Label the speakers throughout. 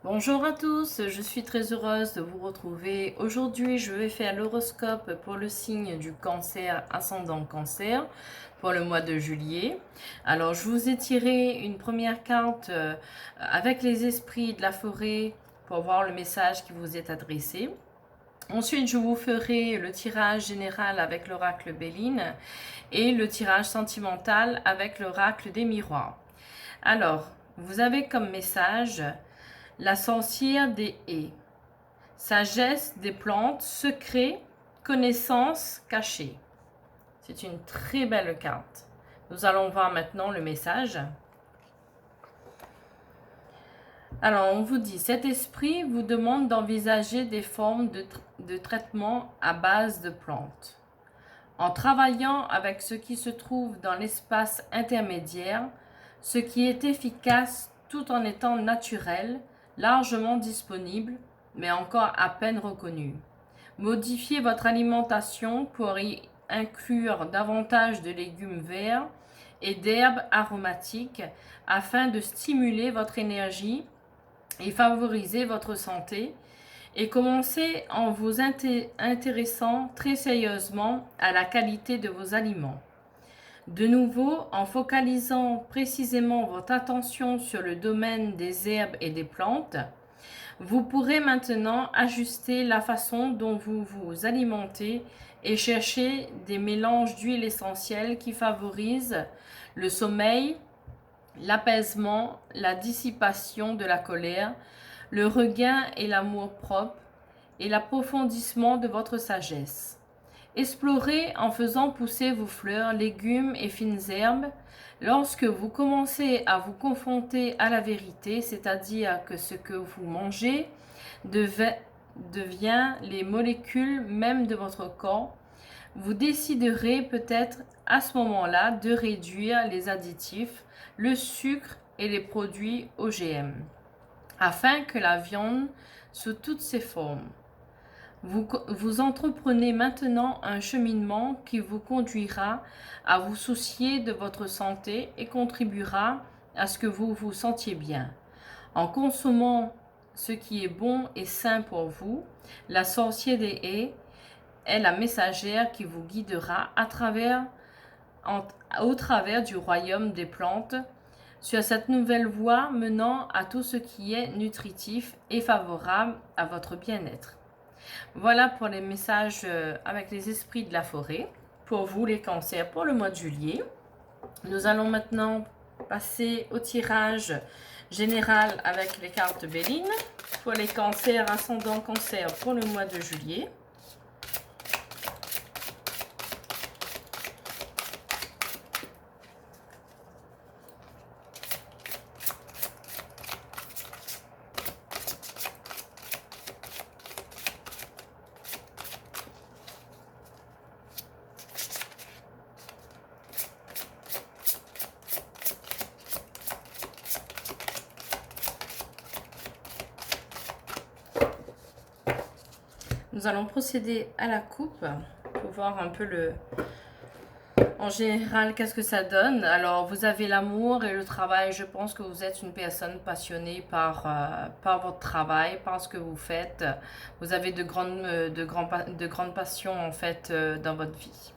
Speaker 1: Bonjour à tous, je suis très heureuse de vous retrouver. Aujourd'hui, je vais faire l'horoscope pour le signe du cancer, ascendant cancer, pour le mois de juillet. Alors, je vous ai tiré une première carte avec les esprits de la forêt pour voir le message qui vous est adressé. Ensuite, je vous ferai le tirage général avec l'oracle Béline et le tirage sentimental avec l'oracle des miroirs. Alors, vous avez comme message la sorcière des haies, sagesse des plantes, secret, connaissance cachée. C'est une très belle carte. Nous allons voir maintenant le message. Alors, on vous dit, cet esprit vous demande d'envisager des formes de traitement à base de plantes. En travaillant avec ce qui se trouve dans l'espace intermédiaire, ce qui est efficace tout en étant naturel, largement disponible, mais encore à peine reconnu. Modifiez votre alimentation pour y inclure davantage de légumes verts et d'herbes aromatiques afin de stimuler votre énergie et favoriser votre santé, et commencez en vous intéressant très sérieusement à la qualité de vos aliments. De nouveau, en focalisant précisément votre attention sur le domaine des herbes et des plantes, vous pourrez maintenant ajuster la façon dont vous vous alimentez et chercher des mélanges d'huiles essentielles qui favorisent le sommeil, l'apaisement, la dissipation de la colère, le regain et l'amour-propre et l'approfondissement de votre sagesse. Explorez en faisant pousser vos fleurs, légumes et fines herbes. Lorsque vous commencez à vous confronter à la vérité, c'est-à-dire que ce que vous mangez devient les molécules même de votre corps, vous déciderez peut-être à ce moment-là de réduire les additifs, le sucre et les produits OGM, afin que la viande sous toutes ses formes. Vous entreprenez maintenant un cheminement qui vous conduira à vous soucier de votre santé et contribuera à ce que vous vous sentiez bien. En consommant ce qui est bon et sain pour vous, la sorcière des haies est la messagère qui vous guidera au travers du royaume des plantes sur cette nouvelle voie menant à tout ce qui est nutritif et favorable à votre bien-être. Voilà pour les messages avec les esprits de la forêt. Pour vous, les cancers, pour le mois de juillet. Nous allons maintenant passer au tirage général avec les cartes Béline. Pour les cancers, ascendant cancer pour le mois de juillet. Nous allons procéder à la coupe pour voir un peu en général qu'est-ce que ça donne. Alors, vous avez l'amour et le travail. Je pense que vous êtes une personne passionnée par votre travail, par ce que vous faites. Vous avez de grandes passions en fait dans votre vie.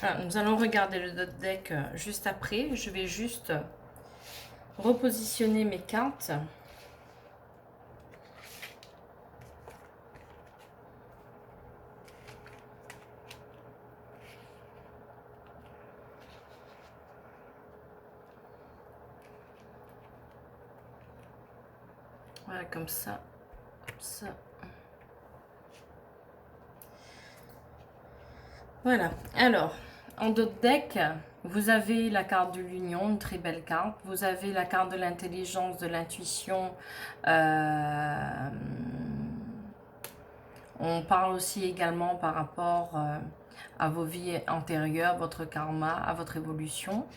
Speaker 1: Voilà, nous allons regarder le deck juste après. Je vais juste repositionner mes cartes. Voilà, comme ça. Ça. Voilà. Alors, en d'autres decks, vous avez la carte de l'union, une très belle carte. Vous avez la carte de l'intelligence, de l'intuition. On parle aussi également par rapport à vos vies antérieures, votre karma, à votre évolution.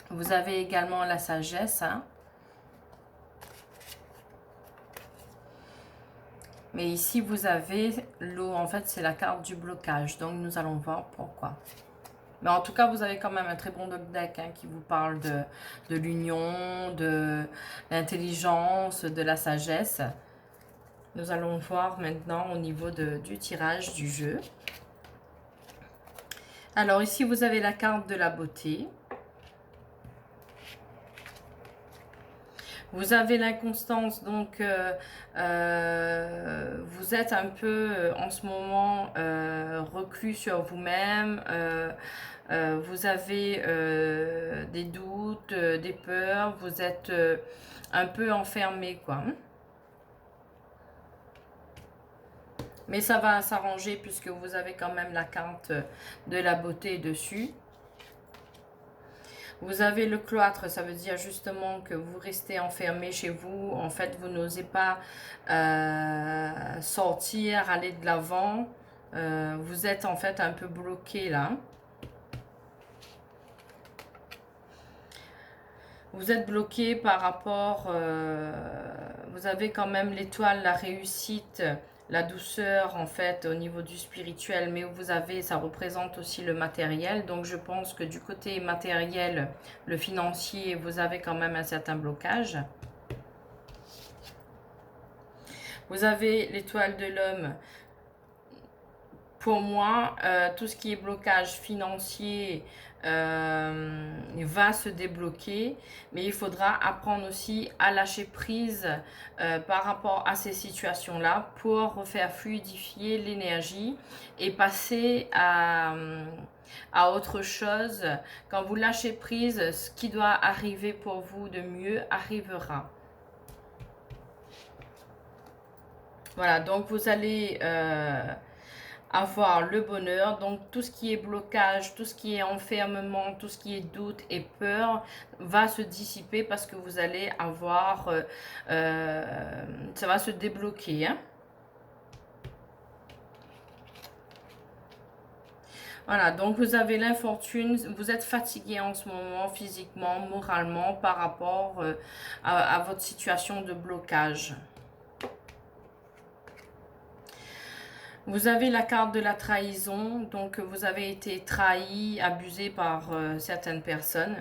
Speaker 1: Vous avez également la sagesse. Hein. Mais ici, vous avez l'eau. En fait, c'est la carte du blocage. Donc, nous allons voir pourquoi. Mais en tout cas, vous avez quand même un très bon deck hein, qui vous parle de l'union, de l'intelligence, de la sagesse. Nous allons voir maintenant au niveau du tirage du jeu. Alors ici, vous avez la carte de la beauté. Vous avez l'inconstance, donc vous êtes un peu en ce moment reclus sur vous-même. Vous avez des doutes, des peurs. Vous êtes un peu enfermé, quoi. Mais ça va s'arranger puisque vous avez quand même la carte de la beauté dessus. Vous avez le cloître, ça veut dire justement que vous restez enfermé chez vous. En fait, vous n'osez pas sortir, aller de l'avant. Vous êtes en fait un peu bloqué là. Vous êtes bloqué par rapport... vous avez quand même l'étoile, la réussite, la douceur en fait au niveau du spirituel, mais vous avez, ça représente aussi le matériel. Donc je pense que du côté matériel, le financier, vous avez quand même un certain blocage. Vous avez l'étoile de l'homme. Pour moi, tout ce qui est blocage financier va se débloquer, mais il faudra apprendre aussi à lâcher prise par rapport à ces situations-là pour refaire fluidifier l'énergie et passer à autre chose. Quand vous lâchez prise, ce qui doit arriver pour vous de mieux arrivera. Voilà, donc vous allez... avoir le bonheur, donc tout ce qui est blocage, tout ce qui est enfermement, tout ce qui est doute et peur va se dissiper parce que vous allez avoir, ça va se débloquer. Hein. Voilà, donc vous avez l'infortune, vous êtes fatigué en ce moment physiquement, moralement par rapport à votre situation de blocage. Vous avez la carte de la trahison, donc vous avez été trahi, abusé par certaines personnes.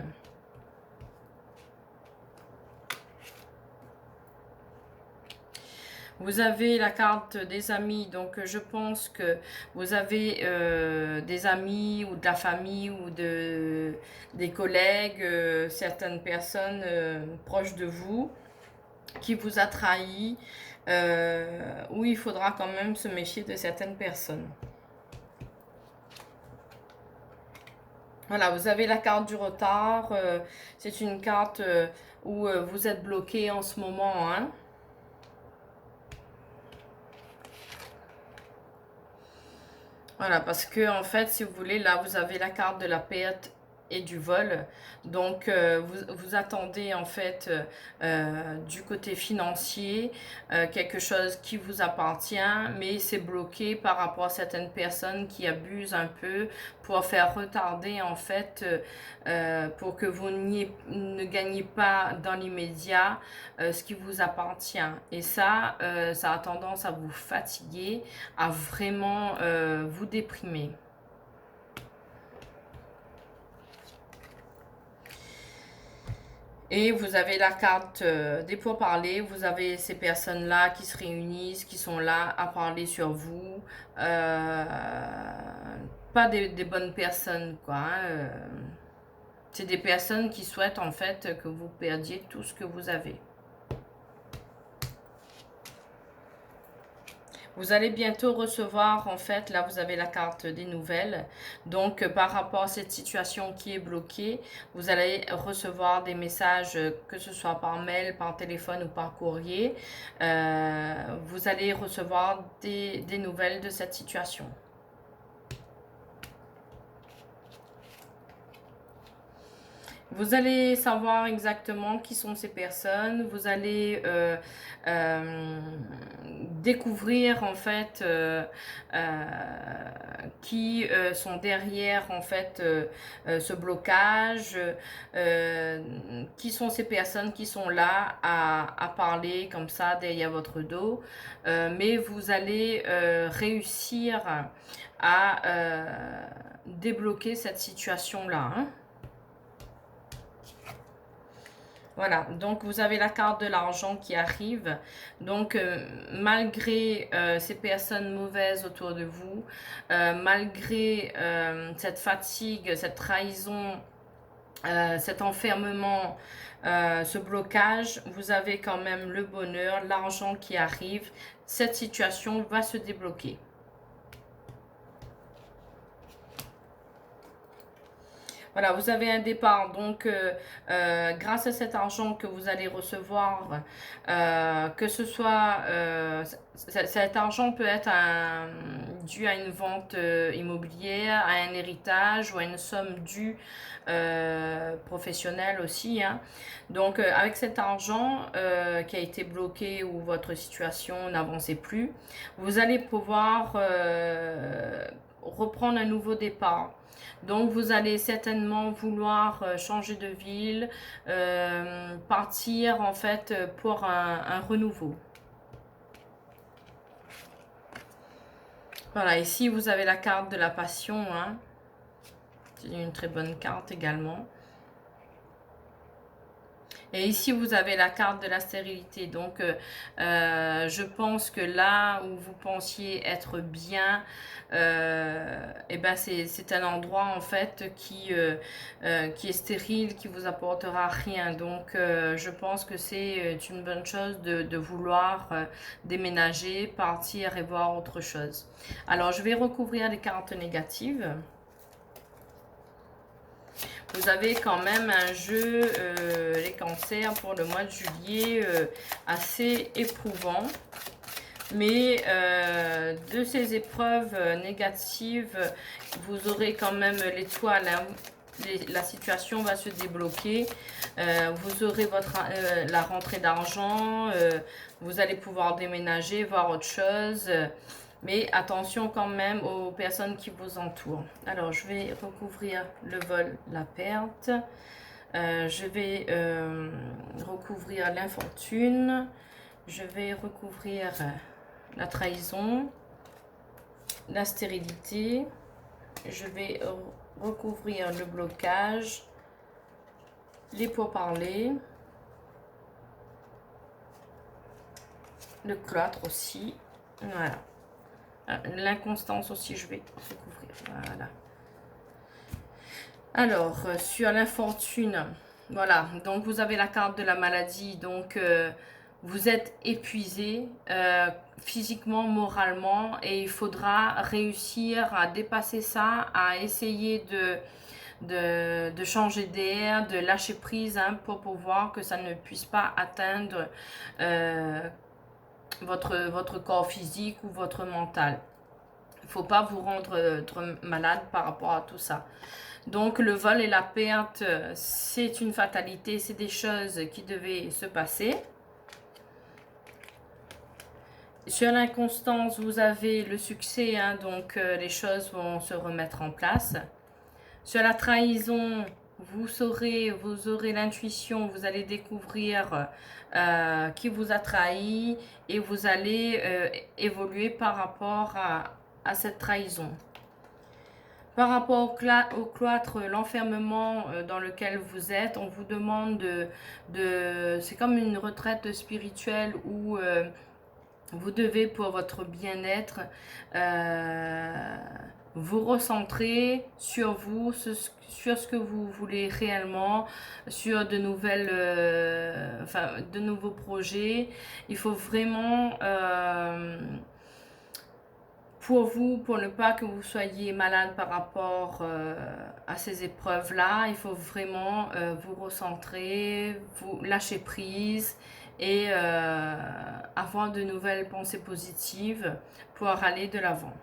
Speaker 1: Vous avez la carte des amis, donc je pense que vous avez des amis ou de la famille ou des collègues, certaines personnes proches de vous qui vous a trahi, où il faudra quand même se méfier de certaines personnes. Voilà, vous avez la carte du retard. C'est une carte où vous êtes bloqué en ce moment. Hein. Voilà, parce que en fait, si vous voulez, là, vous avez la carte de la perte et du vol. Donc, vous attendez en fait du côté financier quelque chose qui vous appartient, mais c'est bloqué par rapport à certaines personnes qui abusent un peu pour faire retarder en fait, pour que vous ne gagnez pas dans l'immédiat ce qui vous appartient. Et ça, ça a tendance à vous fatiguer, à vraiment vous déprimer. Et vous avez la carte des pourparlers, vous avez ces personnes-là qui se réunissent, qui sont là à parler sur vous. pas des bonnes personnes, quoi. Hein. C'est des personnes qui souhaitent en fait que vous perdiez tout ce que vous avez. Vous allez bientôt recevoir, en fait, là vous avez la carte des nouvelles. Donc par rapport à cette situation qui est bloquée, vous allez recevoir des messages, que ce soit par mail, par téléphone ou par courrier. Vous allez recevoir des nouvelles de cette situation. Vous allez savoir exactement qui sont ces personnes. Vous allez découvrir en fait qui sont derrière en fait ce blocage. Qui sont ces personnes qui sont là à parler comme ça derrière votre dos. Mais vous allez réussir à débloquer cette situation-là. Hein. Voilà, donc vous avez la carte de l'argent qui arrive. Donc malgré ces personnes mauvaises autour de vous, malgré cette fatigue, cette trahison, cet enfermement, ce blocage, vous avez quand même le bonheur, l'argent qui arrive. Cette situation va se débloquer. Voilà, vous avez un départ, donc grâce à cet argent que vous allez recevoir, que ce soit, cet argent peut être dû à une vente immobilière, à un héritage ou à une somme due professionnelle aussi. Hein. Donc avec cet argent qui a été bloqué ou votre situation n'avançait plus, vous allez pouvoir reprendre un nouveau départ. Donc vous allez certainement vouloir changer de ville, partir en fait pour un renouveau. Voilà, ici vous avez la carte de la passion. Hein. C'est une très bonne carte également. Et ici, vous avez la carte de la stérilité. Donc, je pense que là où vous pensiez être bien, eh ben c'est un endroit en fait qui est stérile, qui vous apportera rien. Donc, je pense que c'est une bonne chose de vouloir déménager, partir et voir autre chose. Alors, je vais recouvrir les cartes négatives. Vous avez quand même un jeu, les cancers, pour le mois de juillet, assez éprouvant. Mais de ces épreuves négatives, vous aurez quand même l'étoile. Hein. La situation va se débloquer. Vous aurez la rentrée d'argent. Vous allez pouvoir déménager, voir autre chose. Mais attention quand même aux personnes qui vous entourent. Alors, je vais recouvrir le vol, la perte. Je vais recouvrir l'infortune. Je vais recouvrir la trahison, la stérilité. Je vais recouvrir le blocage, les pourparlers, le cloître aussi. Voilà. L'inconstance aussi, je vais recouvrir. Voilà. Alors, sur l'infortune, voilà. Donc, vous avez la carte de la maladie. Donc, vous êtes épuisé physiquement, moralement. Et il faudra réussir à dépasser ça, à essayer de changer d'air, de lâcher prise hein, pour pouvoir que ça ne puisse pas atteindre votre corps physique ou votre mental. Il ne faut pas vous rendre malade par rapport à tout ça. Donc le vol et la perte, c'est une fatalité, c'est des choses qui devaient se passer. Sur l'inconstance, vous avez le succès, hein, donc les choses vont se remettre en place. Sur la trahison, vous aurez l'intuition, vous allez découvrir qui vous a trahi et vous allez évoluer par rapport à cette trahison. Par rapport au cloître, l'enfermement dans lequel vous êtes, on vous demande c'est comme une retraite spirituelle où vous devez, pour votre bien-être, vous recentrer sur vous, sur ce que vous voulez réellement, sur de nouvelles, de nouveaux projets. Il faut vraiment, pour vous, pour ne pas que vous soyez malade par rapport à ces épreuves-là, il faut vraiment vous recentrer, vous lâcher prise et avoir de nouvelles pensées positives pour aller de l'avant.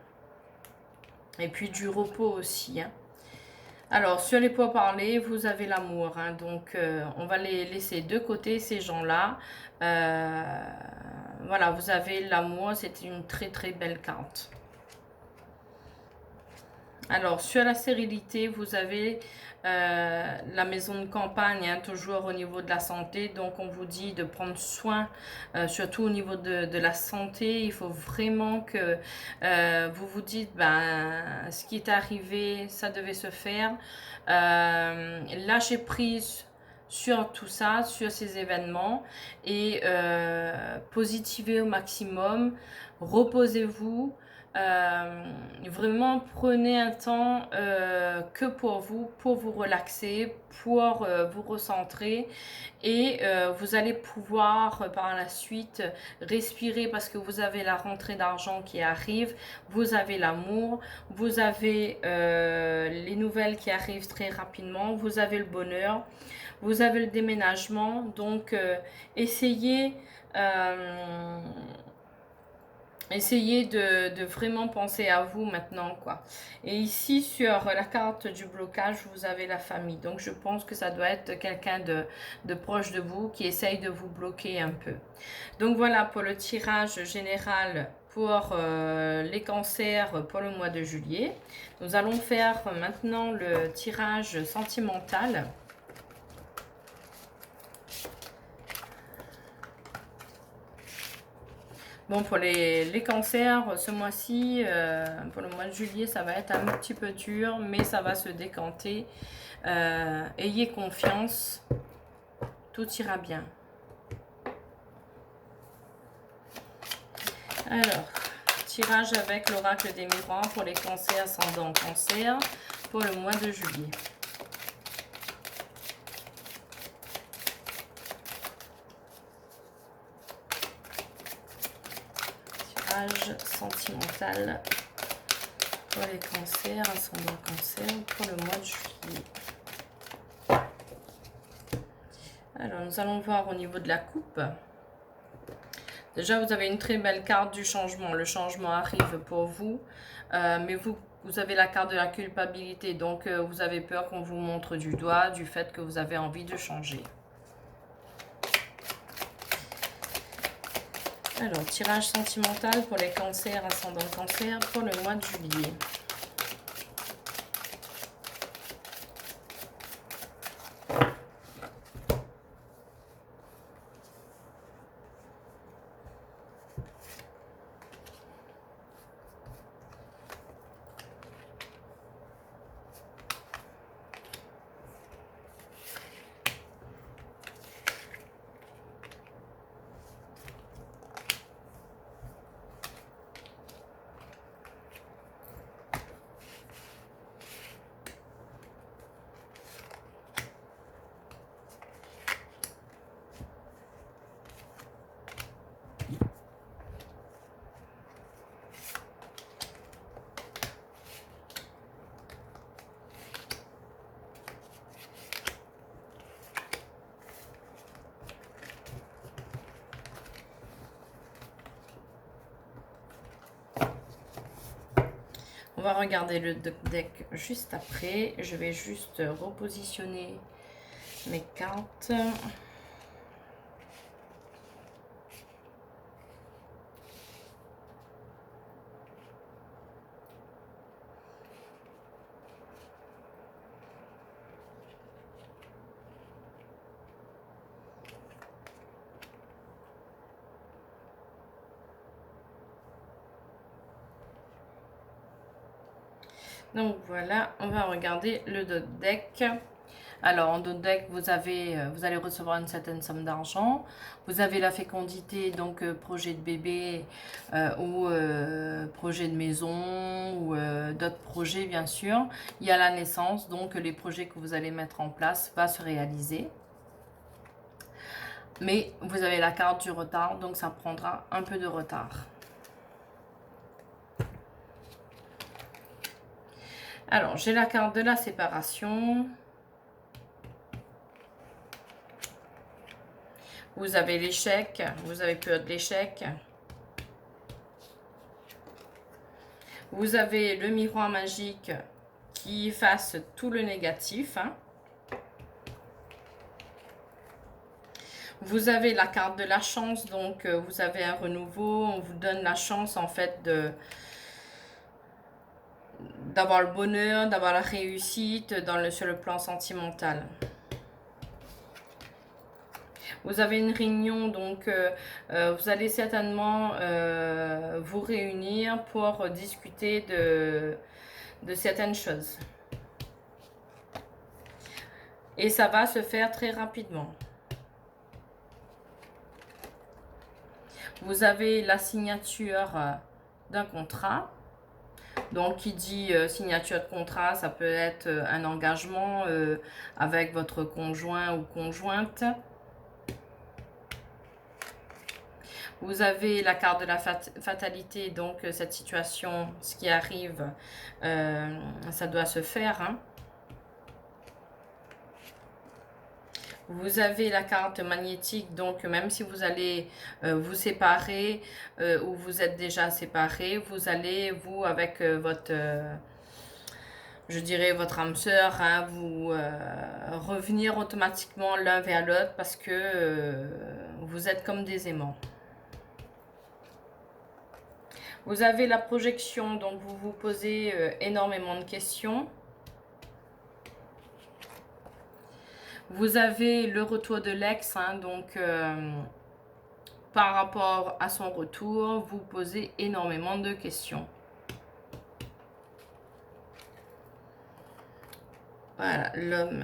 Speaker 1: Et puis du repos aussi, hein. Alors, sur les pourparlers, vous avez l'amour, hein, donc on va les laisser de côté, ces gens-là. Voilà, vous avez l'amour, c'est une très très belle carte. Alors, sur la stérilité, vous avez la maison de campagne, hein, toujours au niveau de la santé. Donc, on vous dit de prendre soin, surtout au niveau de la santé. Il faut vraiment que vous vous dites, ben, ce qui est arrivé, ça devait se faire. Lâchez prise sur tout ça, sur ces événements et positivez au maximum. Reposez-vous. Vraiment prenez un temps que pour vous relaxer, pour vous recentrer et vous allez pouvoir par la suite respirer parce que vous avez la rentrée d'argent qui arrive, vous avez l'amour, vous avez les nouvelles qui arrivent très rapidement, vous avez le bonheur, vous avez le déménagement, donc essayez de vraiment penser à vous maintenant, quoi. Et ici, sur la carte du blocage, vous avez la famille. Donc, je pense que ça doit être quelqu'un de proche de vous qui essaye de vous bloquer un peu. Donc, voilà pour le tirage général pour les cancers pour le mois de juillet. Nous allons faire maintenant le tirage sentimental. Bon, pour les cancers, ce mois-ci, pour le mois de juillet, ça va être un petit peu dur, mais ça va se décanter. Ayez confiance, tout ira bien. Alors, tirage avec l'oracle des miroirs pour les cancers ascendant cancer pour le mois de juillet. Sentimental pour les cancers, ascendant cancer pour le mois de juillet. Alors, nous allons voir au niveau de la coupe. Déjà, vous avez une très belle carte du changement. Le changement arrive pour vous, mais vous avez la carte de la culpabilité. Donc, vous avez peur qu'on vous montre du doigt du fait que vous avez envie de changer. Alors, tirage sentimental pour les cancers, ascendant cancer pour le mois de juillet. On va regarder le deck juste après. Je vais juste repositionner mes cartes. Donc voilà, on va regarder le deck. Alors, en dos de deck, vous allez recevoir une certaine somme d'argent. Vous avez la fécondité, donc projet de bébé ou projet de maison ou d'autres projets, bien sûr. Il y a la naissance, donc les projets que vous allez mettre en place vont se réaliser. Mais vous avez la carte du retard, donc ça prendra un peu de retard. Alors, j'ai la carte de la séparation. Vous avez l'échec, vous avez peur de l'échec. Vous avez le miroir magique qui efface tout le négatif. Vous avez la carte de la chance, donc vous avez un renouveau. On vous donne la chance en fait d'avoir le bonheur, d'avoir la réussite sur le plan sentimental. Vous avez une réunion, donc vous allez certainement vous réunir pour discuter de certaines choses. Et ça va se faire très rapidement. Vous avez la signature d'un contrat. Donc, qui dit signature de contrat, ça peut être un engagement avec votre conjoint ou conjointe. Vous avez la carte de la fatalité, donc cette situation, ce qui arrive, ça doit se faire. Hein. Vous avez la carte magnétique, donc même si vous allez vous séparer ou vous êtes déjà séparés, vous allez, vous, avec votre, je dirais, votre âme sœur, hein, vous revenir automatiquement l'un vers l'autre parce que vous êtes comme des aimants. Vous avez la projection, donc vous vous posez énormément de questions. Vous avez le retour de l'ex, hein, donc par rapport à son retour, vous posez énormément de questions. Voilà, l'homme,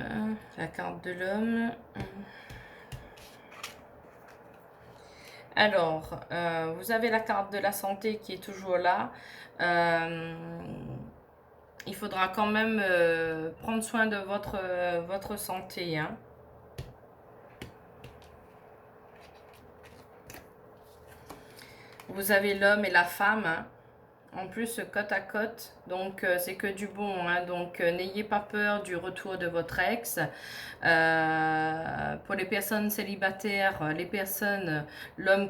Speaker 1: la carte de l'homme. Alors, vous avez la carte de la santé qui est toujours là. Il faudra quand même prendre soin de votre santé. Hein. Vous avez l'homme et la femme. Hein. En plus, côte à côte, donc c'est que du bon. Hein. Donc, n'ayez pas peur du retour de votre ex. Pour les personnes célibataires, l'homme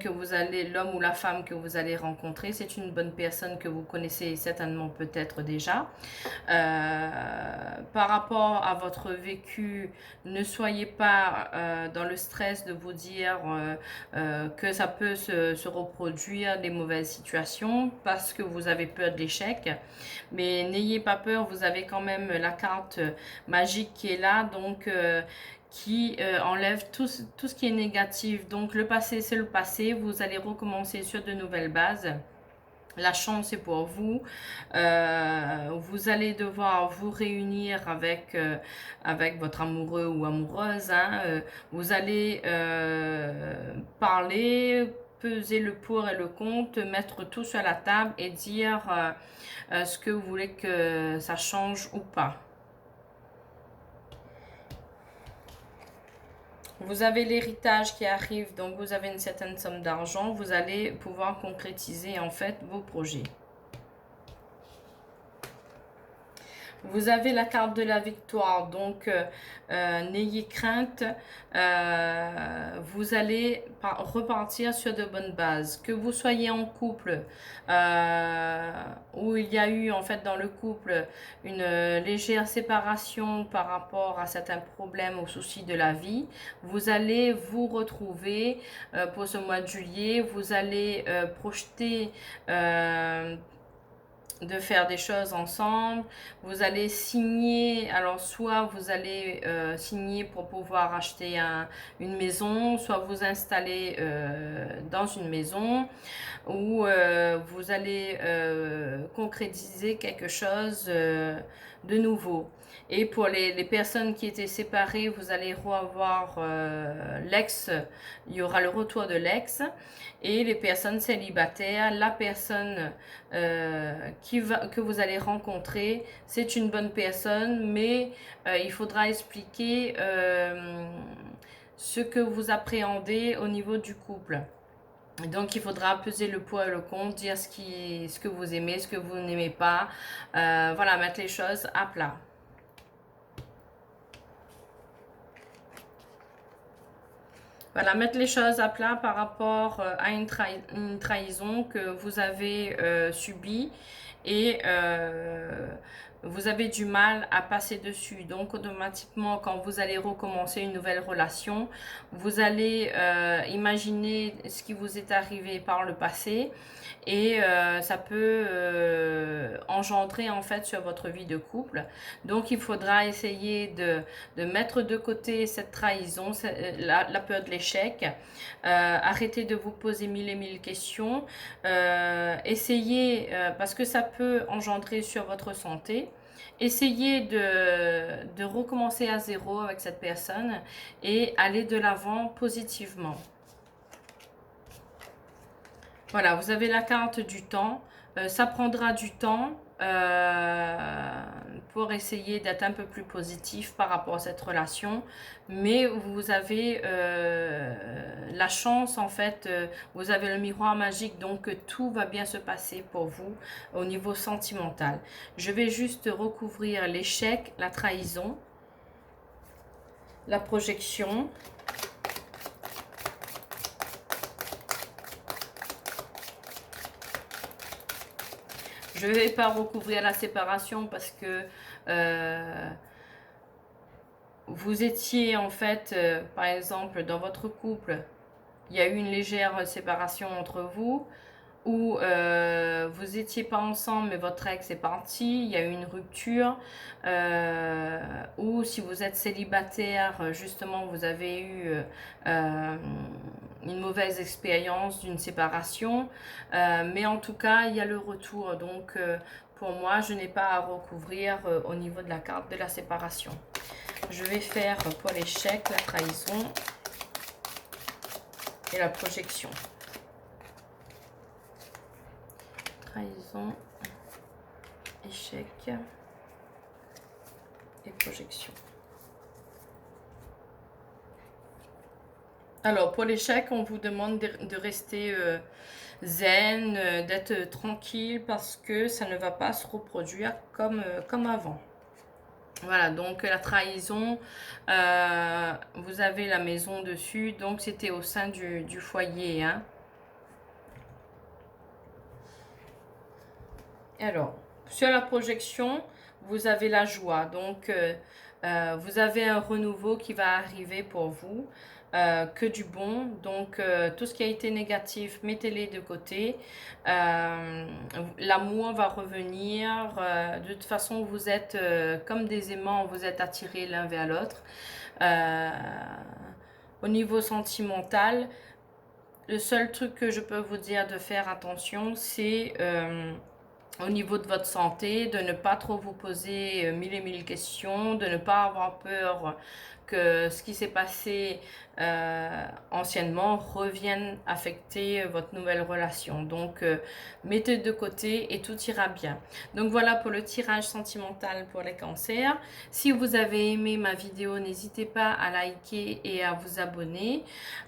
Speaker 1: ou la femme que vous allez rencontrer, c'est une bonne personne que vous connaissez certainement peut-être déjà. Par rapport à votre vécu, ne soyez pas dans le stress de vous dire que ça peut se reproduire des mauvaises situations parce que vous avez peur de l'échec. Mais n'ayez pas peur, vous avez quand même la carte magique qui est là, donc qui enlève tout ce qui est négatif. Donc le passé, c'est le passé. Vous allez recommencer sur de nouvelles bases. La chance est pour vous. Vous allez devoir vous réunir avec votre amoureux ou amoureuse. Hein. Vous allez parler, peser le pour et le contre, mettre tout sur la table et dire ce que vous voulez que ça change ou pas. Vous avez l'héritage qui arrive, donc vous avez une certaine somme d'argent. Vous allez pouvoir concrétiser en fait vos projets. Vous avez la carte de la victoire, donc n'ayez crainte, vous allez repartir sur de bonnes bases. Que vous soyez en couple, où il y a eu en fait dans le couple une légère séparation par rapport à certains problèmes ou soucis de la vie, vous allez vous retrouver pour ce mois de juillet, vous allez projeter de faire des choses ensemble, vous allez signer, alors soit vous allez signer pour pouvoir acheter une maison, soit vous installer dans une maison, ou vous allez concrétiser quelque chose de nouveau. Et pour les personnes qui étaient séparées, vous allez revoir l'ex, il y aura le retour de l'ex. Et les personnes célibataires, la personne que vous allez rencontrer, c'est une bonne personne, mais il faudra expliquer ce que vous appréhendez au niveau du couple. Donc, il faudra peser le pour et le contre, dire ce que vous aimez, ce que vous n'aimez pas. Voilà, mettre les choses à plat. Voilà, mettre les choses à plat par rapport à une trahison que vous avez subie et vous avez du mal à passer dessus. Donc, automatiquement, quand vous allez recommencer une nouvelle relation, vous allez imaginer ce qui vous est arrivé par le passé et ça peut engendrer en fait sur votre vie de couple. Donc, il faudra essayer de mettre de côté cette trahison, la peur de l'échec, arrêter de vous poser mille et mille questions, essayez, parce que ça peut engendrer sur votre santé, essayez de recommencer à zéro avec cette personne et aller de l'avant positivement. Voilà, vous avez la carte du temps. Ça prendra du temps pour essayer d'être un peu plus positif par rapport à cette relation. Mais vous avez la chance, en fait, vous avez le miroir magique, donc tout va bien se passer pour vous au niveau sentimental. Je vais juste recouvrir l'échec, la trahison, la projection. Je ne vais pas recouvrir la séparation parce que vous étiez en fait, par exemple, dans votre couple, il y a eu une légère séparation entre vous, ou vous n'étiez pas ensemble mais votre ex est parti, il y a eu une rupture, ou si vous êtes célibataire, justement vous avez eu une mauvaise expérience d'une séparation, mais en tout cas il y a le retour, donc pour moi je n'ai pas à recouvrir au niveau de la carte de la séparation. Je vais faire pour l'échec, la trahison et la projection. Trahison, échec et projection. Alors, pour l'échec, on vous demande de rester zen, d'être tranquille parce que ça ne va pas se reproduire comme avant. Voilà, donc la trahison, vous avez la maison dessus, donc c'était au sein du foyer, hein. Alors, sur la projection, vous avez la joie. Donc, vous avez un renouveau qui va arriver pour vous, que du bon. Donc, tout ce qui a été négatif, mettez-les de côté. L'amour va revenir. De toute façon, vous êtes comme des aimants, vous êtes attirés l'un vers l'autre. Au niveau sentimental, le seul truc que je peux vous dire de faire attention, c'est au niveau de votre santé, de ne pas trop vous poser mille et mille questions, de ne pas avoir peur que ce qui s'est passé anciennement revienne affecter votre nouvelle relation. Donc, mettez de côté et tout ira bien. Donc, voilà pour le tirage sentimental pour les cancers. Si vous avez aimé ma vidéo, n'hésitez pas à liker et à vous abonner.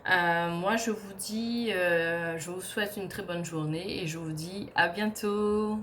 Speaker 1: Moi, je vous dis, je vous souhaite une très bonne journée et je vous dis à bientôt.